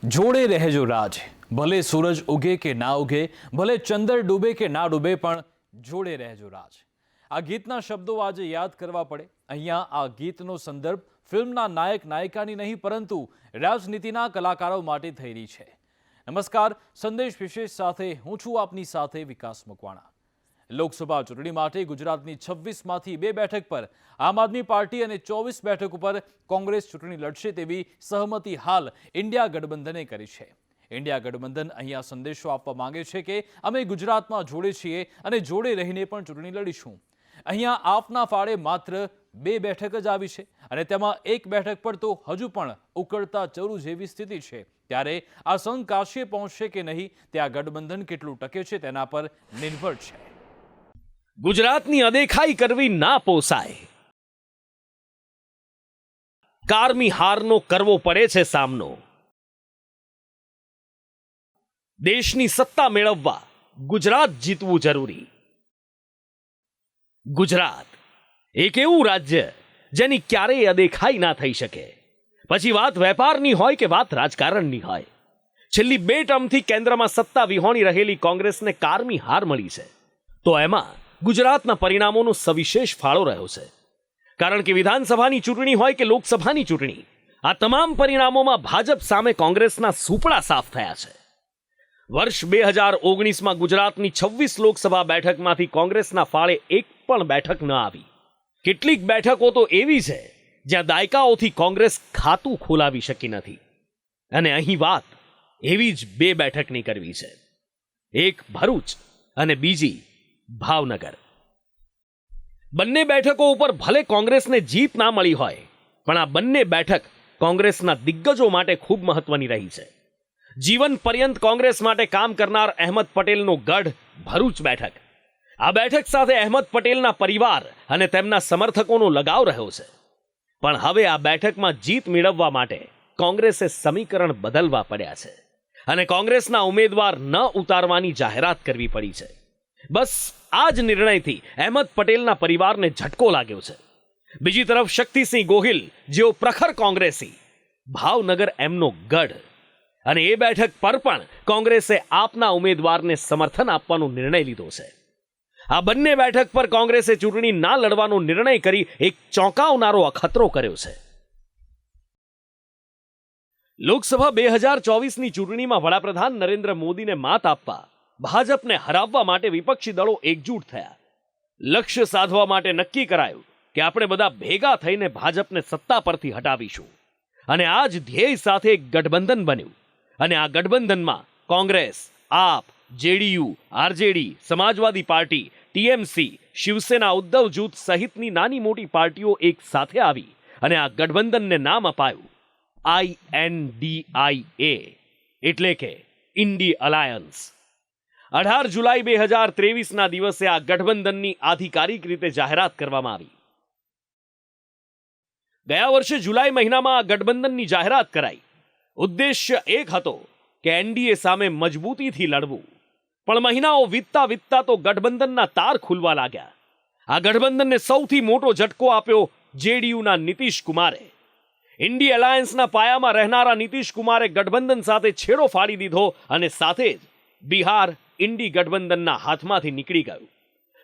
જોડે રહેજો રાજ, ભલે સૂરજ ઉગે કે ના ઉગે, ભલે ચંદ્ર ડૂબે કે ના ડૂબે, પણ જોડે રહેજો રાજ. આ ગીતના શબ્દો આજે યાદ કરવા પડે. અહીંયા આ ગીતનો સંદર્ભ ફિલ્મના નાયક નાયિકાની નહીં પરંતુ રાજનીતિના કલાકારો માટે થઈ રહી છે. નમસ્કાર, સંદેશ વિશેષ સાથે હું છું આપની સાથે વિકાસ મકવાણા. લોકસભા ચૂંટણી માટે ગુજરાતની 26માંથી 2 બેઠક પર આમ આદમી પાર્ટી અને 24 બેઠક ઉપર કોંગ્રેસ ચૂંટણી લડશે તેવી સહમતિ હાલ ઇન્ડિયા ગઠબંધને કરી છે. ઇન્ડિયા ગઠબંધન અહીંયા સંદેશો આપવા માંગે છે કે અમે ગુજરાતમાં જોડે છીએ અને જોડે રહીને પણ ચૂંટણી લડીશું. અહીંયા આપના ફાળે માત્ર 2 બેઠક જ આવી છે અને તેમાં 1 બેઠક પર તો હજુ પણ ઉકળતા ચરુ જેવી સ્થિતિ છે. ત્યારે આ સંઘ કાશીએ પહોંચશે કે નહીં તે આ ગઠબંધન કેટલું ટકે છે તેના પર નિર્ભર છે. ગુજરાતની અદેખાઈ કરવી ના પોસાય. કારમી હારનો કરવો પડે છે સામનો. દેશની સત્તા મેળવવા ગુજરાત જીતવું જરૂરી. ગુજરાત એક એવું રાજ્ય જેની ક્યારેય અદેખાઈ ના થઈ શકે. પછી વાત વેપારની હોય કે વાત રાજકારણની હોય. છેલ્લી 2 ટર્મથી કેન્દ્રમાં સત્તા વિહોણી રહેલી કોંગ્રેસને કારમી હાર મળી છે. તો એમાં ગુજરાતના પરિણામોનો સવિશેષ ફાળો રહ્યો છે. કારણ કે વિધાનસભાની ચૂંટણી હોય કે લોકસભાની ચૂંટણી, આ તમામ પરિણામોમાં ભાજપ સામે કોંગ્રેસના સુપડા સાફ થયા છે. વર્ષ 2019માં ગુજરાતની 26 લોકસભા બેઠકમાંથી કોંગ્રેસના ફાળે 1 પણ બેઠક ન આવી. કેટલીક બેઠકો તો એવી છે જ્યાં દાયકાઓથી કોંગ્રેસ ખાતું ખોલાવી શકી નથી. અને અહીં વાત એવી જ 2 બેઠકની કરવી છે. એક ભરૂચ અને બીજી ભાવનગર. બંને બેઠકો ઉપર ભલે કોંગ્રેસને જીત ના મળી હોય, પણ આ બંને બેઠક કોંગ્રેસના દિગ્ગજો માટે ખૂબ મહત્વની રહી છે. જીવન પર્યંત કોંગ્રેસ માટે કામ કરનાર અહેમદ પટેલનો ગઢ ભરૂચ બેઠક. આ બેઠક સાથે અહેમદ પટેલના પરિવાર અને તેમના સમર્થકોનો લગાવ રહ્યો છે. પણ હવે આ બેઠકમાં જીત મેળવવા માટે કોંગ્રેસે સમીકરણ બદલવા પડ્યા છે અને કોંગ્રેસના ઉમેદવાર ન ઉતારવાની જાહેરાત કરવી પડી છે. બસ આ જ નિર્ણયથી અહેમદ પટેલના પરિવારને ઝટકો લાગ્યો છે. બીજી તરફ શક્તિસિંહ ગોહિલ જેઓ પ્રખર કોંગ્રેસી, ભાવનગર એમનો ગઢ, અને એ બેઠક પર પણ કોંગ્રેસે આપના ઉમેદવારને સમર્થન આપવાનો નિર્ણય લીધો છે. આ બંને બેઠક પર કોંગ્રેસે ચૂંટણી ના લડવાનો નિર્ણય કરી એક ચોંકાવનારો અખતરો કર્યો છે. લોકસભા 2024ની ચૂંટણીમાં વડાપ્રધાન નરેન્દ્ર મોદીને માત આપવા, ભાજપને હરાવવા માટે વિપક્ષી દળો એકજૂટ થયા. લક્ષ્ય સાધવા માટે નક્કી કરાયું કે આપણે બધા ભેગા થઈને ભાજપને સત્તા પરથી હટાવીશું. અને આ જ ધ્યેય સાથે એક ગઠબંધન બન્યું. અને આ ગઠબંધનમાં કોંગ્રેસ, આપ, જેડીયુ, આરજેડી, સમાજવાદી પાર્ટી, ટીએમસી, શિવસેના, ઉદ્ધવ જૂથ સહિતની નાની મોટી પાર્ટીઓ એક સાથે આવી અને આ ગઠબંધનને નામ અપાયું INDIA, એટલે કે ઇન્ડી અલાયન્સ. 18 જુલાઈ 2023ના દિવસે આ ગઠબંધનની આધિકારિક રીતે જાહેરાત કરવામાં આવી. ગયા વર્ષે જુલાઈ મહિનામાં આ ગઠબંધનની જાહેરાત કરાઈ. ઉદ્દેશ્ય એક હતો કે એનડીએ સામે મજબૂતીથી લડવું. પણ મહિનાઓ વીતતા તો ગઠબંધનના તાર ખુલવા લાગ્યા. આ ગઠબંધનને સૌથી મોટો ઝટકો આપ્યો જેડીયુના નીતિશ કુમારે. ઇન્ડી અલાયન્સના પાયામાં રહેનારા નીતિશ કુમારે ગઠબંધન સાથે છેડો ફાડી દીધો અને સાથે જ બિહાર ઇન્ડી ગઠબંધનના હાથમાંથી નીકળી ગયું.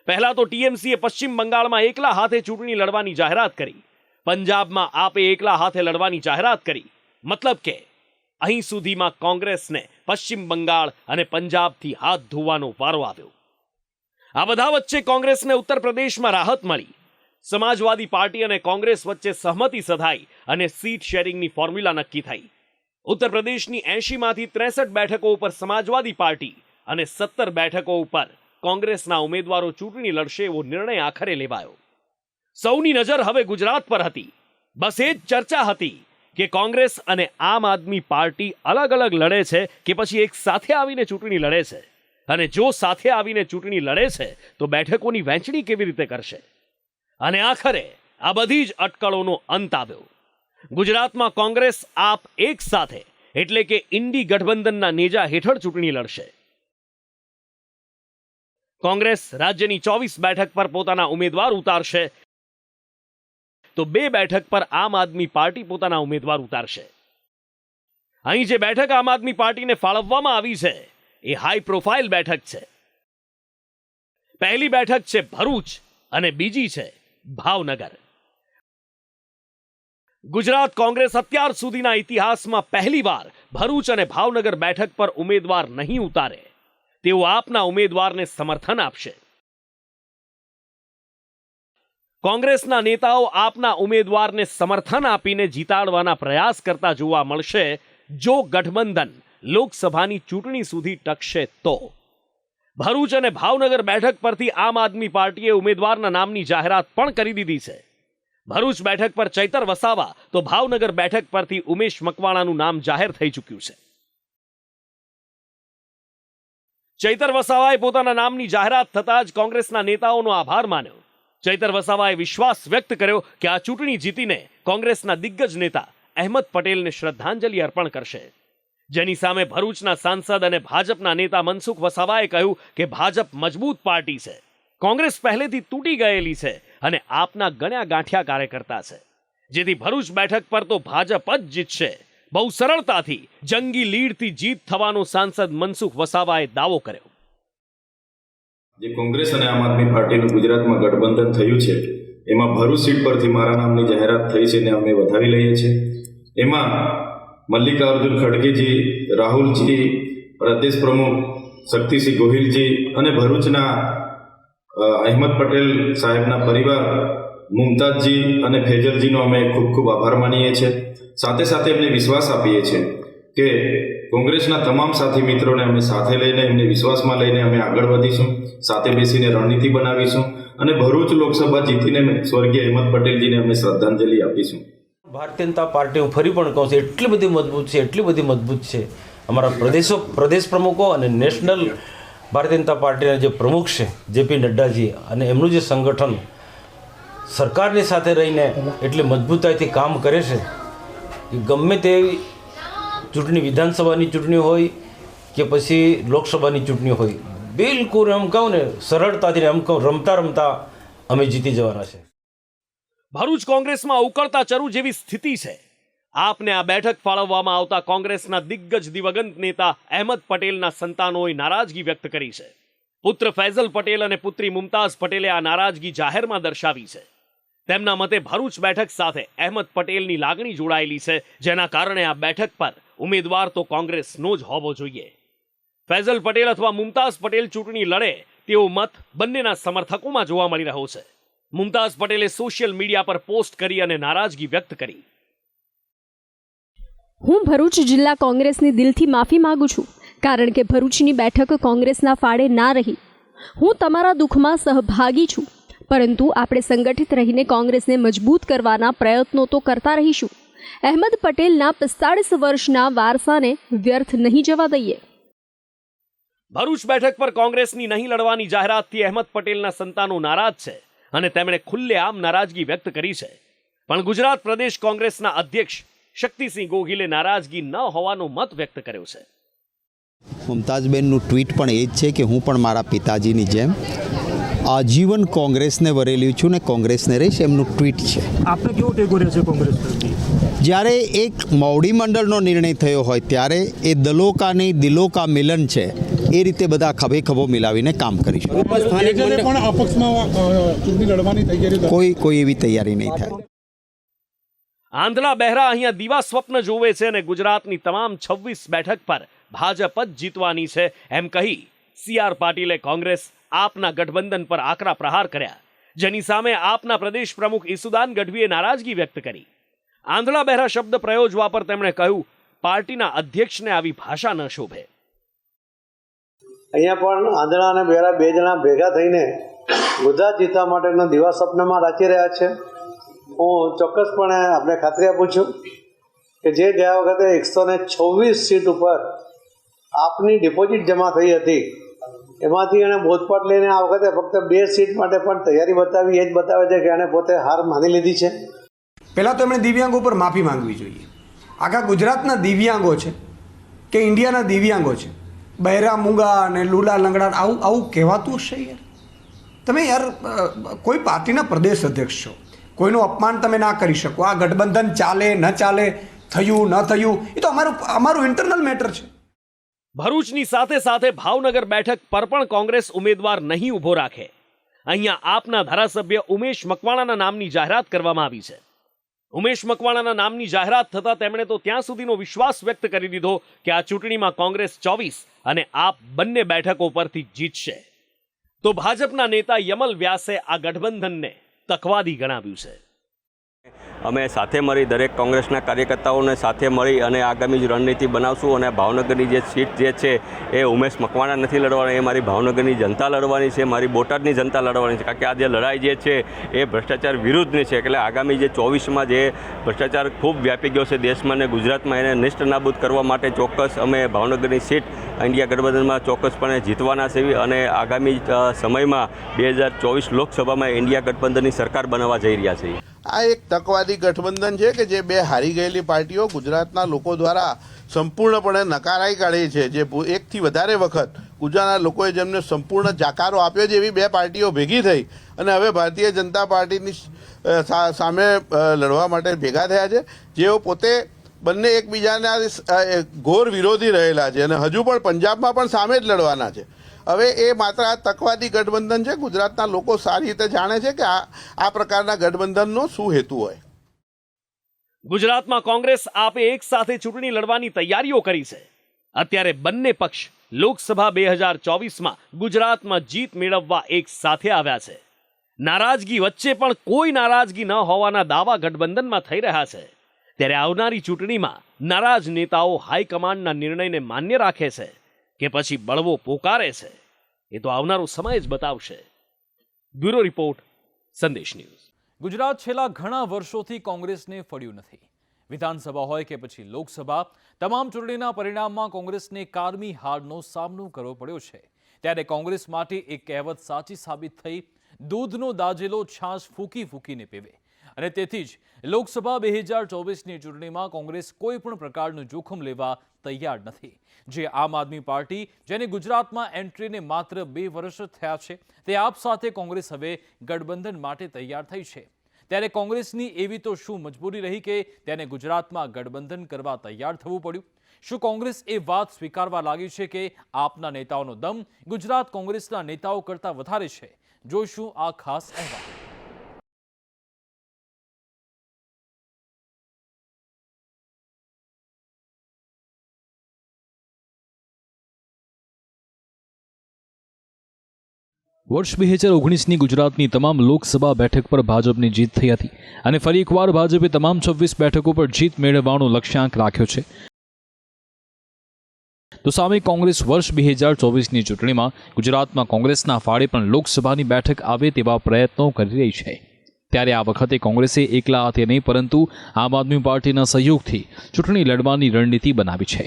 પહેલા તો ટીએમસીએ પશ્ચિમ બંગાળમાં એકલા હાથે ચૂંટણી લડવાની જાહેરાત કરી. પંજાબમાં આપે એકલા હાથે લડવાની જાહેરાત કરી. મતલબ કે અહીં સુધીમાં કોંગ્રેસને પશ્ચિમ બંગાળ અને પંજાબથી હાથ ધોવાનો વારો આવ્યો. આ બધા વચ્ચે કોંગ્રેસને ઉત્તર પ્રદેશમાં રાહત મળી. સમાજવાદી પાર્ટી અને કોંગ્રેસ વચ્ચે સહમતિ સધાઈ અને સીટ શેરિંગની ફોર્મ્યુલા નક્કી થઈ. ઉત્તર પ્રદેશની 80માંથી 63 બેઠકો ઉપર સમાજવાદી પાર્ટી અને 17 બેઠકો ઉપર કોંગ્રેસના ઉમેદવારો ચૂંટણી લડશે એવો નિર્ણય આખરે લેવાયો. સૌની નજર હવે ગુજરાત પર હતી. બસ એ જ ચર્ચા હતી કે કોંગ્રેસ અને આમ આદમી પાર્ટી અલગ અલગ લડે છે કે પછી એક સાથે આવીને ચૂંટણી લડે છે. અને જો સાથે આવીને ચૂંટણી લડે છે તો બેઠકોની વહેંચણી કેવી રીતે કરશે. અને આખરે આ બધી જ અટકળોનો અંત આવ્યો. ગુજરાતમાં કોંગ્રેસ આપ એક સાથે એટલે કે ઇન્ડી ગઠબંધનના નેજા હેઠળ ચૂંટણી લડશે. કોંગ્રેસ રાજ્યની 24 બેઠક પર પોતાના ઉમેદવાર ઉતારશે તો 2 બેઠક પર આમ આદમી પાર્ટી પોતાના ઉમેદવાર ઉતારશે. અહીં જે બેઠક આમ આદમી પાર્ટીને ફાળવવામાં આવી છે એ હાઈ પ્રોફાઇલ બેઠક છે. પહેલી બેઠક છે ભરૂચ અને બીજી છે ભાવનગર. ગુજરાત કોંગ્રેસ અત્યાર સુધીના ઇતિહાસમાં પહેલીવાર ભરૂચ અને ભાવનગર બેઠક પર ઉમેદવાર નહીં ઉતારે. તેઓ આપના ઉમેદવારને સમર્થન આપશે. કોંગ્રેસના નેતાઓ આપના ઉમેદવારને સમર્થન આપીને જીતાડવાના પ્રયાસ કરતા જોવા મળશે જો ગઠબંધન લોકસભાની ચૂંટણી સુધી ટકશે તો. ભરૂચ અને ભાવનગર બેઠક પરથી આમ આદમી પાર્ટીએ ઉમેદવારના નામની જાહેરાત પણ કરી દીધી છે. ભરૂચ બેઠક પર ચૈતર વસાવા તો ભાવનગર બેઠક પરથી ઉમેશ મકવાણાનું નામ જાહેર થઈ ચૂક્યું છે. ચૈતર વસાવાએ પોતાના નામની જાહેરાત થતાં જ કોંગ્રેસના નેતાઓનો આભાર માન્યો. ચૈતર વસાવાએ વિશ્વાસ વ્યક્ત કર્યો કે આ ચૂંટણી જીતીને કોંગ્રેસના દિગ્ગજ નેતા અહેમદ પટેલને શ્રદ્ધાંજલિ અર્પણ કરશે. જેની સામે ભરૂચના સાંસદ અને ભાજપના નેતા મનસુખ વસાવાએ કહ્યું કે ભાજપ મજબૂત પાર્ટી છે, કોંગ્રેસ પહેલેથી તૂટી ગયેલી છે અને આપના ગણ્યા ગાંઠિયા કાર્યકર્તા છે, જેથી ભરૂચ બેઠક પર તો ભાજપ જ જીતશે. બહુ સરળતાથી જંગી લીડથી જીત થવાનો સાંસદ મનસુખ વસાવાએ દાવો કર્યો. જે કોંગ્રેસ અને આમ આદમી પાર્ટીનું ગુજરાતમાં ગઠબંધન થયું છે એમાં ભરૂચ સીટ પરથી મારા નામની જાહેરાત થઈ છે ને અમે વધાવી લઈએ છીએ. એમાં મલ્લિકાર્જુન ખડગેજી, રાહુલજી, પ્રદેશ પ્રમુખ શક્તિસિંહ ગોહિલજી અને ભરૂચના અહેમદ પટેલ સાહેબના પરિવાર મુમતાજજી અને ફેજલજીનો અમે ખૂબ ખૂબ આભાર માનીએ છીએ. સાથે સાથે એમને વિશ્વાસ આપીએ છીએ કે કોંગ્રેસના તમામ સાથી મિત્રોને અમે સાથે લઈને એમને વિશ્વાસમાં લઈને અમે આગળ વધીશું, સાથે બેસીને રણનીતિ બનાવીશું અને ભરૂચ લોકસભા જીતીને સ્વર્ગીય અહેમદ પટેલજીને અમે શ્રદ્ધાંજલિ આપીશું. ભારતીય જનતા પાર્ટી હું ફરી પણ કહું છું, એટલી બધી મજબૂત છે. અમારા પ્રદેશ પ્રમુખો અને નેશનલ ભારતીય જનતા પાર્ટીના જે પ્રમુખ છે જેપી નડ્ડાજી અને એમનું જે સંગઠન સરકારની સાથે રહીને એટલી મજબૂતાઈથી કામ કરે છે કે ગમે તેવી ચૂંટણી, વિધાનસભાની ચૂંટણી હોય કે પછી લોકસભાની ચૂંટણી હોય, બિલકુલ એમ કહું ને સરળતાથી એમ કહું રમતા અમે જીતી જવાના છે. ભરૂચ કોંગ્રેસમાં ઉકળતા ચરુ જેવી સ્થિતિ છે. આપને આ બેઠક ફાળવવામાં આવતા કોંગ્રેસના દિગ્ગજ દિવંગત નેતા અહેમદ પટેલના સંતાનોએ નારાજગી વ્યક્ત કરી છે. પુત્ર ફૈઝલ પટેલ અને પુત્રી મુમતાઝ પટેલે આ નારાજગી જાહેરમાં દર્શાવી છે. તેમના મતે ભરૂચ બેઠક સાથે અહેમદ પટેલની લાગણી જોડાયેલી છે, જેના કારણે આ બેઠક પર ઉમેદવાર તો કોંગ્રેસનો જ હોવો જોઈએ. ફૈઝલ પટેલ અથવા મુમતાઝ પટેલ ચૂંટણી લડે તેવો મત બંનેના સમર્થકોમાં જોવા મળી રહ્યો છે. મુમતાઝ પટેલે સોશિયલ મીડિયા પર પોસ્ટ કરી અને નારાજગી વ્યક્ત કરી. હું ભરૂચ જિલ્લા કોંગ્રેસની દિલથી માફી માંગુ છું, કારણ કે ભરૂચની બેઠક કોંગ્રેસના ફાળે ના રહી. હું તમારા દુઃખમાં સહભાગી છું, પરંતુ આપણે સંગઠિત રહીને કોંગ્રેસને મજબૂત કરવાના પ્રયત્નો તો કરતા રહીશું. અહેમદ પટેલના 45 વર્ષના વારસાને વ્યર્થ નહીં જવા દઈએ. ભરૂચ બેઠક પર કોંગ્રેસની નહીં લડવાની જાહેરાતથી અહેમદ પટેલના સંતાનો નારાજ છે અને તેમણે ખુલ્લેઆમ નારાજગી વ્યક્ત કરી છે. પણ ગુજરાત પ્રદેશ કોંગ્રેસના અધ્યક્ષ શક્તિસિંહ ગોહિલે નારાજગી ન હોવાનો મત વ્યક્ત કર્યો છે. મુમતાઝબેનનું ટ્વીટ પણ એ જ છે કે હું પણ મારા પિતાજીની જેમ આજીવન કોંગ્રેસને વરેલી છું ને કોંગ્રેસને રહીશ, એમનું ટ્વીટ છે. આપને કેવો ટેકો રહે છે કોંગ્રેસ તરફથી? જ્યારે એક મોવડી મંડળનો નિર્ણય થયો હોય ત્યારે એ દલો કા નહીં દિલો કા મિલન છે, એ રીતે બધા ખભે ખભો મિલાવીને કામ કરીશું. કોઈ એવી તૈયારી નહીં થાય. આંધળા બહેરા અહીંયા દીવા સ્વપ્ન જોવે છે અને ગુજરાતની તમામ 26 બેઠક પર ભાજપ જ જીતવાની છે એમ કહી CR પાટીલે કોંગ્રેસ આપના ગઠબંધન પર આકરા પ્રહાર કર્યા, જેની સામે આપના પ્રદેશ પ્રમુખ ઈસુદાન ગઢવીએ નારાજગી વ્યક્ત કરી. આંધળા બહેરા શબ્દ પ્રયોજવા પર તેમણે કહ્યું, પાર્ટીના અધ્યક્ષને આવી ભાષા ન શોભે. અહીંયા પણ આંધળા અને બહેરા બે જણા ભેગા થઈને ગુજરાત જીતવા માટેના દીવા સ્વપ્નમાં રાખી રહ્યા છે. હું ચોક્કસપણે આપણે ખાતરી આપું છું કે જે ગયા વખતે 126 સીટ ઉપર આપની ડિપોઝિટ જમા થઈ હતી એમાંથી એણે બોધપાઠ લઈને આ વખતે ફક્ત 2 સીટ માટે પણ તૈયારી બતાવી. એ જ બતાવે છે કે એણે પોતે હાર માની લીધી છે. પહેલાં તો એમણે દિવ્યાંગો પર માફી માંગવી જોઈએ. આખા ગુજરાતના દિવ્યાંગો છે કે ઇન્ડિયાના દિવ્યાંગો છે, બહેરા મૂંગા અને લૂલા લંગડા, આવું કહેવાતું હશે યાર? તમે યાર કોઈ પાર્ટીના પ્રદેશ અધ્યક્ષ છો, કોઈનું અપમાન તમે ના કરી શકો. આ ગઠબંધન ચાલે ન ચાલે થયું ન થયું એ તો અમારું ઇન્ટરનલ મેટર છે. ભરૂચની સાથે સાથે ભાવનગર બેઠક પર પણ કોંગ્રેસ ઉમેદવાર નહીં ઊભો રાખે. અહીંયા આપના ધારાસભ્ય ઉમેશ મકવાણાના નામની જાહેરાત કરવામાં આવી છે. ઉમેશ મકવાણાના નામની જાહેરાત થતાં તેમણે તો ત્યાં સુધીનો વિશ્વાસ વ્યક્ત કરી દીધો કે આ ચૂંટણીમાં કોંગ્રેસ 24 અને આપ બંને બેઠકો પરથી જીતશે. તો ભાજપના નેતા યમલ વ્યાસે આ ગઠબંધનને તકવાદી ગણાવ્યું છે. અમે સાથે મળી દરેક કોંગ્રેસના કાર્યકર્તાઓને સાથે મળી અને આગામી જ રણનીતિ બનાવશું અને ભાવનગરની જે સીટ જે છે એ ઉમેશ મકવાણા નથી લડવાની, એ મારી ભાવનગરની જનતા લડવાની છે, મારી બોટાદની જનતા લડવાની છે. કારણ કે આ જે લડાઈ જે છે એ ભ્રષ્ટાચાર વિરુદ્ધની છે. એટલે આગામી જે 24માં જે ભ્રષ્ટાચાર ખૂબ વ્યાપી ગયો છે દેશમાં અને ગુજરાતમાં, એને નિષ્ઠ નાબૂદ કરવા માટે ચોક્કસ અમે ભાવનગરની સીટ ઇન્ડિયા ગઠબંધનમાં ચોક્કસપણે જીતવાના છે અને આગામી સમયમાં 2024 લોકસભામાં ઇન્ડિયા ગઠબંધનની સરકાર બનાવવા જઈ રહ્યા છીએ. આ એક તકવાદી ગઠબંધન છે કે જે બે હારી ગયેલી પાર્ટીઓ ગુજરાતના લોકો દ્વારા સંપૂર્ણપણે નકારાઈ કાઢી છે. જે એકથી વધારે વખત ગુજરાતના લોકોએ જેમને સંપૂર્ણ જાકારો આપ્યો છે એવી બે પાર્ટીઓ ભેગી થઈ અને હવે ભારતીય જનતા પાર્ટીની સામે લડવા માટે ભેગા થયા છે, જેઓ પોતે બંને એકબીજાના ઘોર વિરોધી રહેલા છે અને હજુ પણ પંજાબમાં પણ સામે જ લડવાના છે. હવે એ માત્ર આ તકવાદી ગઠબંધન છે. ગુજરાતના લોકો સારી રીતે જાણે છે કે આ પ્રકારના ગઠબંધનનો શું હેતુ હોય. ગુજરાતમાં કોંગ્રેસ આપે એક સાથે ચૂંટણી લડવાની તૈયારીઓ કરી છે. અત્યારે બંને પક્ષ લોકસભા 2024માં ગુજરાતમાં જીત મેળવવા એક સાથે આવ્યા છે. નારાજગી વચ્ચે પણ કોઈ નારાજગી ન હોવાના દાવા ગઠબંધનમાં થઈ રહ્યા છે. ત્યારે આવનારી ચૂંટણીમાં નારાજ નેતાઓ હાઈકમાન્ડના નિર્ણયને માન્ય રાખે છે કે પછી બળવો પોકારે છે, એ તો આવનારો સમય જ બતાવશે. બ્યુરો રિપોર્ટ, સંદેશ ન્યૂઝ. ગુજરાત છેલ્લા ઘણા વર્ષોથી કોંગ્રેસને ફળ્યું નથી. વિધાનસભા હોય કે પછી લોકસભા, તમામ ચૂંટણીના પરિણામમાં કોંગ્રેસને કારમી હારનો સામનો કરવો પડ્યો છે. ત્યારે કોંગ્રેસ માટે એક કહેવત સાચી સાબિત થઈ, દૂધનો દાજેલો છાશ ફૂંકી ફૂંકીને પીવે. અને તેથી જ લોકસભા 2024ની ચૂંટણીમાં કોંગ્રેસ કોઈ પણ પ્રકારનું જોખમ લેવા તૈયાર નથી. જે આમ આદમી પાર્ટી, જેને ગુજરાતમાં એન્ટ્રીને માત્ર 2 વર્ષ થયા છે, તે આપ સાથે કોંગ્રેસ હવે ગઠબંધન માટે તૈયાર થઈ છે. ત્યારે કોંગ્રેસની એવી તો શું મજબૂરી રહી કે તેને ગુજરાતમાં ગઠબંધન કરવા તૈયાર થવું પડ્યું? શું કોંગ્રેસ એ વાત સ્વીકારવા લાગી છે કે આપના નેતાઓનો દમ ગુજરાત કોંગ્રેસના નેતાઓ કરતાં વધારે છે? જોઈશું આ ખાસ અહેવાલ. વર્ષ 2019ની ગુજરાતની તમામ લોકસભા બેઠક પર ભાજપની જીત થઈ હતી અને ફરી એકવાર ભાજપે તમામ 26 બેઠકો પર જીત મેળવવાનો લક્ષ્યાંક રાખ્યો છે. તો સામે કોંગ્રેસ વર્ષ 2024ની ચૂંટણીમાં ગુજરાતમાં કોંગ્રેસના ફાળે પણ લોકસભાની બેઠક આવે તેવા પ્રયત્નો કરી રહી છે. ત્યારે આ વખતે કોંગ્રેસે એકલા હાથે નહીં પરંતુ આમ આદમી પાર્ટીના સહયોગથી ચૂંટણી લડવાની રણનીતિ બનાવી છે.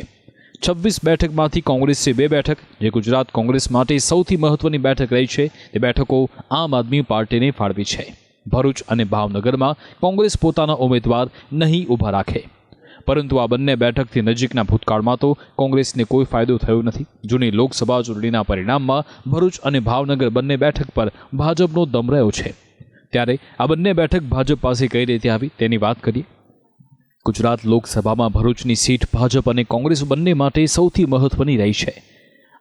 26 બેઠકમાંથી કોંગ્રેસે 2 બેઠક, જે ગુજરાત કોંગ્રેસ માટે સૌથી મહત્વની બેઠક રહી છે, તે બેઠકો આમ આદમી પાર્ટીને ફાળવી છે. ભરૂચ અને ભાવનગરમાં કોંગ્રેસ પોતાના ઉમેદવાર નહીં ઊભા રાખે. પરંતુ આ બંને બેઠકથી નજીકના ભૂતકાળમાં તો કોંગ્રેસને કોઈ ફાયદો થયો નથી. જૂની લોકસભા ચૂંટણીના પરિણામમાં ભરૂચ અને ભાવનગર બંને બેઠક પર ભાજપનો દમ રહ્યો છે. ત્યારે આ બંને બેઠક ભાજપ પાસે કઈ રીતે આવી તેની વાત કરીએ. ગુજરાત લોકસભામાં ભરૂચની સીટ ભાજપ અને કોંગ્રેસ બંને માટે સૌથી મહત્વની રહી છે.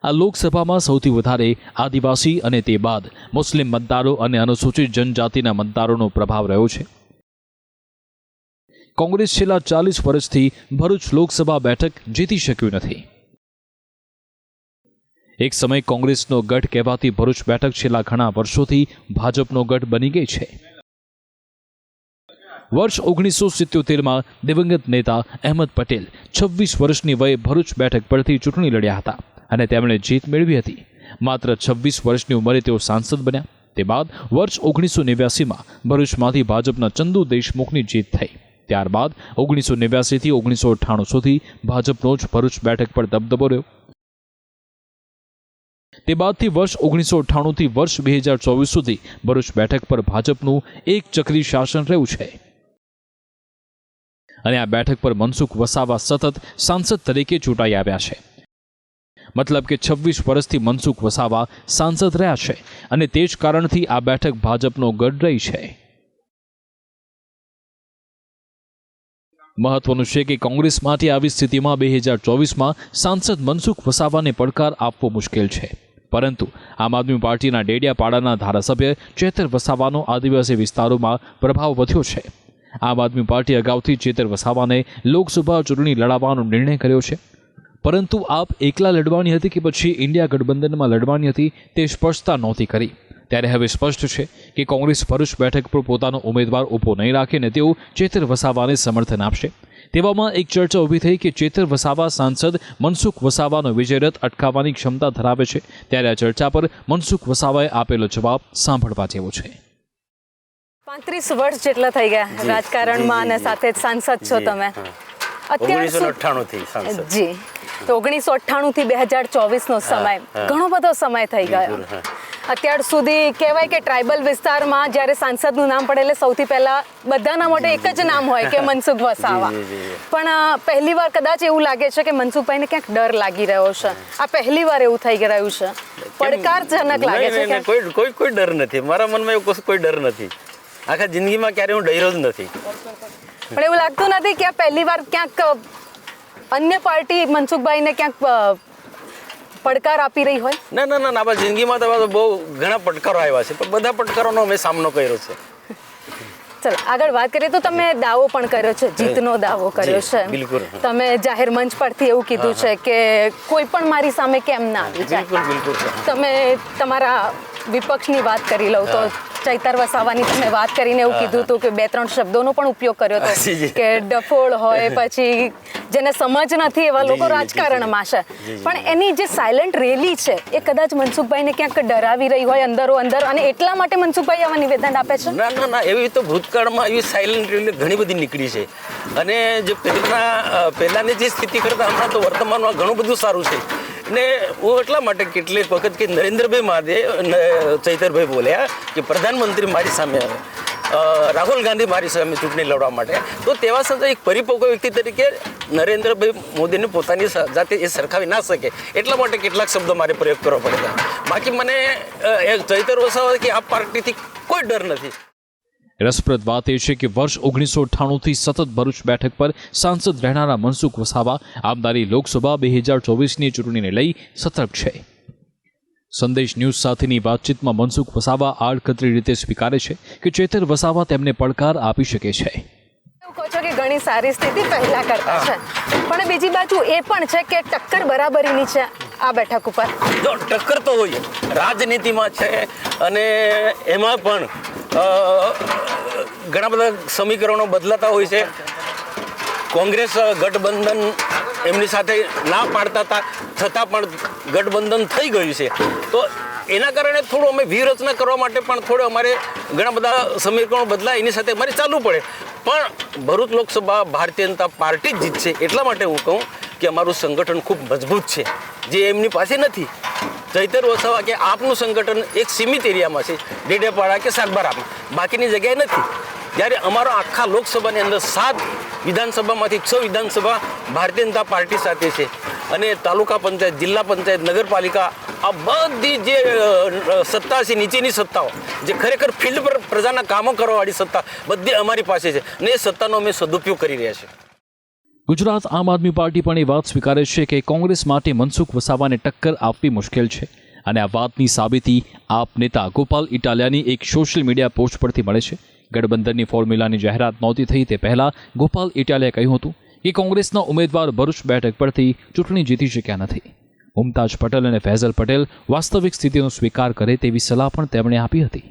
આ લોકસભામાં સૌથી વધારે આદિવાસી અને તે બાદ મુસ્લિમ મતદારો અને અનુસૂચિત જનજાતિના મતદારોનો પ્રભાવ રહ્યો છે. કોંગ્રેસ છેલ્લા 40 વર્ષથી ભરૂચ લોકસભા બેઠક જીતી શક્યું નથી. એક સમય કોંગ્રેસનો ગઢ કહેવાતી ભરૂચ બેઠક છેલ્લા ઘણા વર્ષોથી ભાજપનો ગઢ બની ગઈ છે. વર્ષ 1977માં દિવંગત નેતા અહેમદ પટેલ 26 વર્ષની વયે ભરૂચ બેઠક પરથી ચૂંટણી લડ્યા હતા અને તેમણે જીત મેળવી હતી. માત્ર 26 વર્ષની ઉંમરે તેઓ સાંસદ બન્યા. તે બાદ વર્ષ 1989માં ભરૂચમાંથી ભાજપના ચંદુ દેશમુખની જીત થઈ. ત્યારબાદ 1989થી 1998 સુધી ભાજપનો જ ભરૂચ બેઠક પર દબદબો રહ્યો. તે બાદથી વર્ષ 1998થી વર્ષ 2024 સુધી ભરૂચ બેઠક પર ભાજપનું એક ચક્રી શાસન રહ્યું છે. અને આ બેઠક પર મનસુખ વસાવા સતત સાંસદ તરીકે ચૂંટાઈ આવ્યા છે. મતલબ કે 26 વર્ષથી મનસુખ વસાવા સાંસદ રહ્યા છે અને તે જ કારણથી આ બેઠક ભાજપનો ગઢ રહી છે. મહત્વનું છે કે કોંગ્રેસ માટે આવી સ્થિતિમાં 2024માં સાંસદ મનસુખ વસાવાને પડકાર આપવો મુશ્કેલ છે, પરંતુ આમ આદમી પાર્ટીના ડેડિયાપાડાના ધારાસભ્ય ચેતર વસાવાનો આદિવાસી વિસ્તારોમાં પ્રભાવ વધ્યો છે. આમ આદમી પાર્ટી અગાઉથી ચેતર વસાવાને લોકસભા ચૂંટણી લડાવવાનો નિર્ણય કર્યો છે, પરંતુ આપ એકલા લડવાની હતી કે પછી ઇન્ડિયા ગઠબંધનમાં લડવાની હતી તે સ્પષ્ટતા નહોતી કરી. ત્યારે હવે સ્પષ્ટ છે કે કોંગ્રેસ ભરૂચ બેઠક પર પોતાનો ઉમેદવાર ઊભો નહીં રાખે ને તેઓ ચેતર વસાવાને સમર્થન આપશે. તેવામાં એક ચર્ચા ઊભી થઈ કે ચેતર વસાવા સાંસદ મનસુખ વસાવાનો વિજયરથ અટકાવવાની ક્ષમતા ધરાવે છે. ત્યારે આ ચર્ચા પર મનસુખ વસાવાએ આપેલો જવાબ સાંભળવા જેવો છે. 35 વર્ષ જેટલા થઈ ગયા રાજકારણમાં અને સાથે જ સાંસદ છો તમે. 1998 થી સાંસદ. જી, તો 1998 થી 2024 નો સમય ઘણો બધો સમય થઈ ગયો. અત્યાર સુધી કહેવાય કે ટ્રાઇબલ વિસ્તારમાં જ્યારે સાંસદનું નામ પડે એટલે સૌથી પહેલા બધાના માટે એક જ નામ હોય કે મનસુખ વસાવા. પણ પહેલી વાર કદાચ એવું લાગે છે કે મનસુખભાઈને ક્યાંક ડર લાગી રહ્યો છે. આ પહેલી વાર એવું થઈ રહ્યું છે, પડકારજનક લાગે છે. કોઈ ડર નથી મારા મનમાં, એવું કોઈ ડર નથી. આખા જિંદગીમાં ક્યારે હું ડર્યો જ નથી. પણ એવું લાગતું નથી કે આ પહેલી વાર ક્યાંક અન્ય પાર્ટી મનસુખભાઈને ક્યાંક પડકાર આપી રહી હોય? ના ના ના, આપણા જિંદગીમાં તો બહુ ઘણા પડકારો આવ્યા છે, પણ બધા પડકારોનો અમે સામનો કર્યો છે. ચલો આગળ વાત કરીએ તો તમે દાવો પણ કર્યો છે, જીતનો દાવો કર્યો છે. બિલકુલ. તમે જાહેર મંચ પરથી એવું કીધું છે કે કોઈ પણ મારી સામે કેમ ના આવી જાય. બિલકુલ બિલકુલ. તમે તમારા વિપક્ષની વાત કરી લઉં તો ચૈતર વસાવાની તમે વાત કરીને એવું કીધું હતું કે 2-3 શબ્દોનો પણ ઉપયોગ કર્યો હતો કે ડફોળ હોય, પછી જેને સમજ નથી એવા લોકો રાજકારણમાં છે. પણ એની જે સાયલન્ટ રેલી છે એ કદાચ મનસુખભાઈને ક્યાંક ડરાવી રહી હોય અંદરો અંદર, અને એટલા માટે મનસુખભાઈ આવા નિવેદન આપે છે. ના ના ના, એવી તો ભૂતકાળમાં એવી સાયલન્ટ રેલી ઘણી બધી નીકળી છે, અને જે પહેલાની જે સ્થિતિ કરતાં હમણાં તો વર્તમાનમાં ઘણું બધું સારું છે. ને હું એટલા માટે કેટલીક વખત કે નરેન્દ્રભાઈ માદે ચૈતરભાઈ બોલ્યા કે પ્રધાનમંત્રી મારી સામે આવે, રાહુલ ગાંધી મારી સામે ચૂંટણી લડવા માટે, તો તેવા સમયે એક પરિપક્વ વ્યક્તિ તરીકે નરેન્દ્રભાઈ મોદીને પોતાની જાતે એ સરખાવી ના શકે, એટલા માટે કેટલાક શબ્દો મારે પ્રયોગ કરવો પડે. બાકી મને ચૈતર વસાવા કે આ પાર્ટીથી કોઈ ડર નથી. રસપ્રદ વાત એ છે કે વર્ષ 1998થી સતત ભરૂચ બેઠક પર સાંસદ રહેનારા મનસુખ વસાવા આમદારી લોકસભા 2024ની ચૂંટણીને લઈ સતર્ક છે. સંદેશ ન્યૂઝ સાથેની વાતચીતમાં મનસુખ વસાવા આડકતરી રીતે સ્વીકારે છે કે ચેતર વસાવા તેમને પડકાર આપી શકે છે. કહો છો કે ઘણી સારી સ્થિતિ પહેલા કરતા છે, પણ બીજી બાજુ એ પણ છે કે ટક્કર બરાબરીની છે આ બેઠક ઉપર. જો ટક્કર તો હોય રાજનીતિમાં છે, અને એમાં પણ ઘણા બધા સમીકરણો બદલાતા હોય છે. કોંગ્રેસ ગઠબંધન એમની સાથે ના પાડતા હતા, છતાં પણ ગઠબંધન થઈ ગયું છે. તો એના કારણે થોડું અમે વ્યૂહરચના કરવા માટે પણ થોડું અમારે ઘણા બધા સમીકરણો બદલાય, એની સાથે અમારે ચાલવું પડે. પણ ભરૂચ લોકસભા ભારતીય જનતા પાર્ટી જ જીતશે, એટલા માટે હું કહું કે અમારું સંગઠન ખૂબ મજબૂત છે, જે એમની પાસે નથી. ચૈતર વસાવા કે આપનું સંગઠન એક સીમિત એરિયામાં છે, ડેડિયાપાડા કે સાગબારામાં, બાકીની જગ્યાએ નથી. જ્યારે અમારો આખા લોકસભાની અંદર 7 વિધાનસભામાંથી 6 વિધાનસભા ભારતીય જનતા પાર્ટી સાથે છે, અને તાલુકા પંચાયત, જિલ્લા પંચાયત, નગરપાલિકા, આ બધી જે સત્તા છે, નીચેની સત્તાઓ જે ખરેખર ફિલ્ડ પર પ્રજાના કામો કરવાવાળી સત્તા બધી અમારી પાસે છે, અને એ સત્તાનો અમે સદુપયોગ કરી રહ્યા છીએ. ગુજરાત આમ આદમી પાર્ટી પણ એ વાત સ્વીકારે છે કે કોંગ્રેસ માટે મનસુખ વસાવાને ટક્કર આપવી મુશ્કેલ છે, અને આ વાતની સાબિતી આપ નેતા ગોપાલ ઇટાલિયાની એક સોશિયલ મીડિયા પોસ્ટ પરથી મળે છે. ગઠબંધનની ફોર્મ્યુલાની જાહેરાત નહોતી થઈ તે પહેલા ગોપાલ ઇટાલિયાએ કહ્યું હતું કે કોંગ્રેસના ઉમેદવાર ભરૂચ બેઠક પરથી ચૂંટણી જીતી શક્યા નથી. મુમતાજ પટેલ અને ફૈઝલ પટેલ વાસ્તવિક સ્થિતિનો સ્વીકાર કરે તેવી સલાહ પણ તેમણે આપી હતી.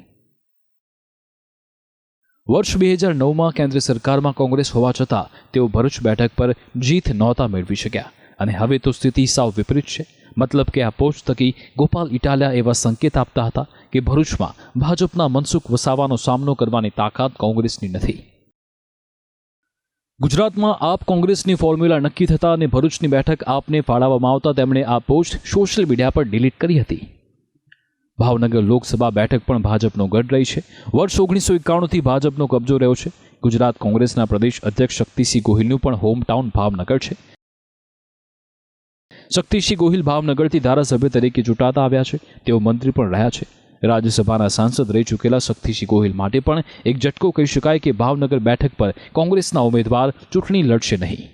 વર્ષ 2009માં કેન્દ્ર સરકારમાં કોંગ્રેસ હોવા છતાં તેઓ ભરૂચ બેઠક પર જીત નહોતા મેળવી શક્યા, અને હવે તો સ્થિતિ સાવ વિપરીત છે. મતલબ કે આ પોસ્ટ થકી ગોપાલ ઇટાલિયા એવા સંકેત આપતા હતા કે ભરૂચમાં ભાજપના મનસુખ વસાવાનો સામનો કરવાની તાકાત કોંગ્રેસની નથી. ગુજરાતમાં આપ કોંગ્રેસની ફોર્મ્યુલા નક્કી થતા અને ભરૂચની બેઠક આપને ફાળવવામાં આવતા તેમણે આ પોસ્ટ સોશિયલ મીડિયા પર ડિલીટ કરી હતી. ભાવનગર લોકસભા બેઠક પણ ભાજપનો ગઢ રહી છે. વર્ષ 1991થી ભાજપનો કબજો રહ્યો છે. ગુજરાત કોંગ્રેસના પ્રદેશ અધ્યક્ષ શક્તિસિંહ ગોહિલનું પણ હોમટાઉન ભાવનગર છે. શક્તિસિંહ ગોહિલ ભાવનગરથી ધારાસભ્ય તરીકે ચૂંટાતા આવ્યા છે. તેઓ મંત્રી પણ રહ્યા છે. રાજ્યસભાના સાંસદ રહી ચૂકેલા શક્તિસિંહ ગોહિલ માટે પણ એક ઝટકો કહી શકાય કે ભાવનગર બેઠક પર કોંગ્રેસના ઉમેદવાર ચૂંટણી લડશે નહીં.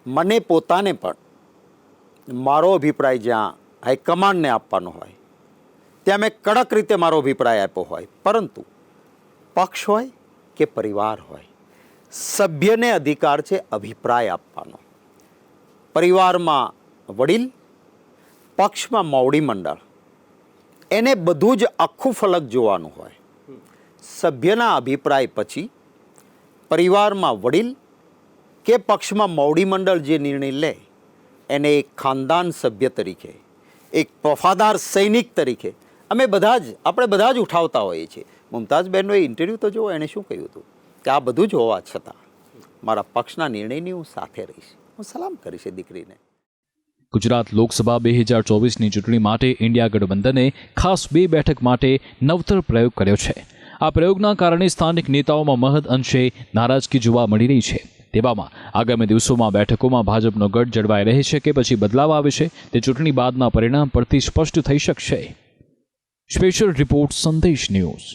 મને પોતાને પણ મારો અભિપ્રાય જ્યાં હાઈકમાન્ડને આપવાનો હોય ત્યાં મેં કડક રીતે મારો અભિપ્રાય આપ્યો હોય, પરંતુ પક્ષ હોય કે પરિવાર હોય, સભ્યને અધિકાર છે અભિપ્રાય આપવાનો. પરિવારમાં વડીલ, પક્ષમાં મોવડી મંડળ, એને બધું જ આખું ફલક જોવાનું હોય. સભ્યના અભિપ્રાય પછી પરિવારમાં વડીલ કે પક્ષમાં મોવડી મંડળ જે નિર્ણય લે એને એક ખાનદાન સભ્ય તરીકે, એક વફાદાર સૈનિક તરીકે આપણે બધા જ ઉઠાવતા હોઈએ છીએ. મુમતાઝબેનનો એ ઇન્ટરવ્યૂ તો જુઓ, એણે શું કહ્યું હતું કે આ બધું જ હોવા છતાં મારા પક્ષના નિર્ણયની હું સાથે રહીશ, હું સલામ કરીશ એ દીકરીને. ગુજરાત લોકસભા 2024ની ચૂંટણી માટે ઇન્ડિયા ગઠબંધને ખાસ 2 બેઠક માટે નવતર પ્રયોગ કર્યો છે. આ પ્રયોગના કારણે સ્થાનિક નેતાઓમાં મહદ અંશે નારાજગી જોવા મળી રહી છે. તેવામાં આગામી દિવસોમાં બેઠકોમાં ભાજપનો ગઢ જળવાઈ રહે છે કે પછી બદલાવ આવે છે તે ચૂંટણી બાદના પરિણામ પરથી સ્પષ્ટ થઈ શકશે. સ્પેશિયલ રિપોર્ટ સંદેશ ન્યૂઝ.